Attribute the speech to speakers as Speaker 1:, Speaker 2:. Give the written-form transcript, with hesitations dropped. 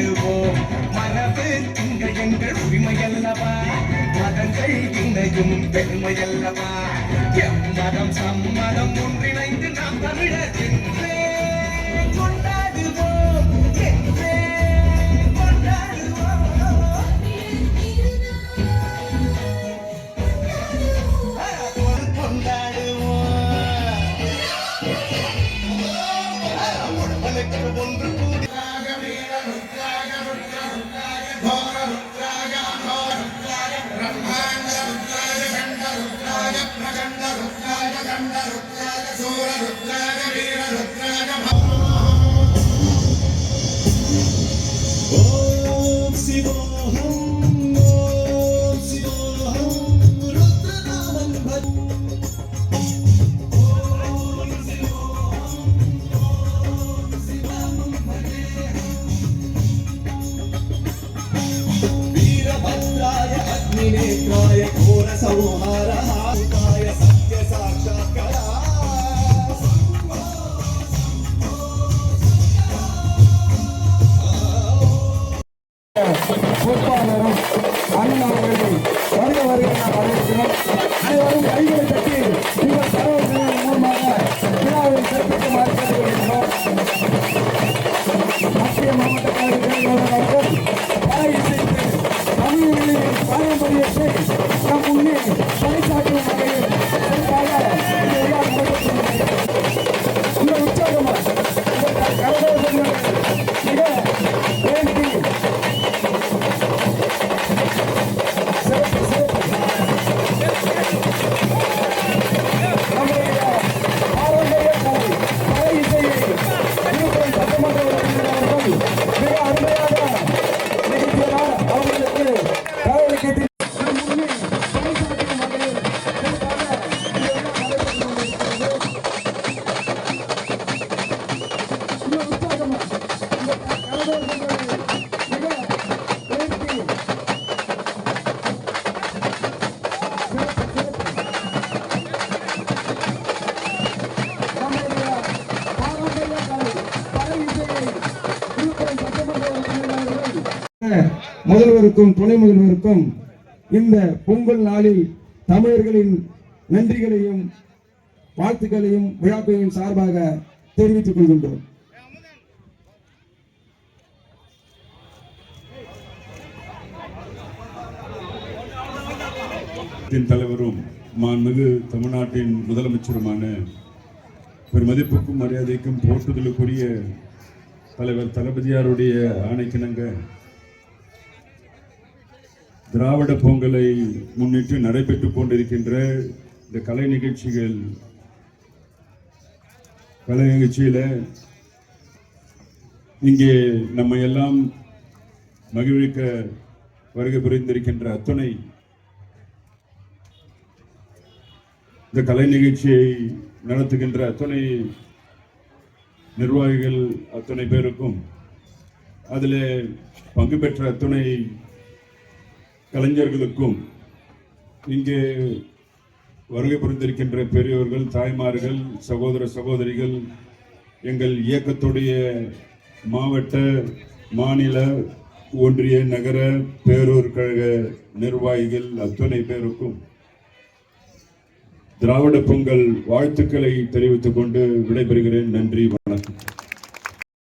Speaker 1: கொண்டாடுவோம். மரபு திங்கள் எங்கள் உரிமையல்லவா, மதங்கள் இணையும் பெருமையல்லவா. எம்மதம் சம்மதம் ஒன்றிணைந்து நாம் தமிழர் என்றே கொண்டாடுவோம், என்றே கொண்டாடுவோம். ஒன்று கூடி नेत्राय घोर संहारहाय सत्य साक्षात्कार பொறுப்பாளரும் அண்ணன் அவர்கள் வருக வருக நாம் வரவேற்கிறோம். அனைவரும் கைகளை தட்டி உங்கள் சகோதரர்கள் மூலமாக விழாவில் சிறப்பிக்குமாறு கேட்டுக்கொள்கிறோம். மத்திய மாவட்ட கழக தமிழர்களின் பாரம்பரியத்தை நம் முன்னே பறைசாற்றும் வகையில் இந்த உற்சாகமாக மிக வேண்டி நம்முடைய பாரம்பரிய கலை இசையை சட்டமன்ற உறுப்பினர்கள் மிக அருமையாக நிகழ்த்தியதால் அவர்களுக்கு முதல்வருக்கும் துணை முதல்வருக்கும் இந்த பொங்கல் நாளில் தமிழர்களின் நன்றிகளையும் வாழ்த்துக்களையும் விழாக்களின் சார்பாக தெரிவித்துக் கொள்கின்றோம்.
Speaker 2: தலைவரும் மாண்புமிகு தமிழ்நாட்டின் முதலமைச்சருமான பெருமதிப்புக்கும் மரியாதைக்கும் போற்றுதலுக்குரிய தலைவர் தளபதியாருடைய ஆணைக்கிணங்க திராவிட பொங்கலை முன்னிட்டு நடைபெற்றுக் கொண்டிருக்கின்ற இந்த கலை நிகழ்ச்சியில இங்கே நம்ம எல்லாம் மகிழ்விக்க வருகை புரிந்திருக்கின்ற அத்துணை இந்த கலை நிகழ்ச்சியை நடத்துகின்ற அத்துணை நிர்வாகிகள் அத்துணை பேருக்கும் அதில் பங்கு பெற்ற அத்துணை கலைஞர்களுக்கும் இங்கே வருகை புரிந்திருக்கின்ற பெரியவர்கள், தாய்மார்கள், சகோதர சகோதரிகள், எங்கள் இயக்கத்துடைய மாவட்ட, மாநில, ஒன்றிய, நகர, பேரூர் கழக நிர்வாகிகள் அத்துணை பேருக்கும் திராவிட பொங்கல் வாழ்த்துக்களை தெரிவித்துக் கொண்டு விடைபெறுகிறேன். நன்றி, வணக்கம்.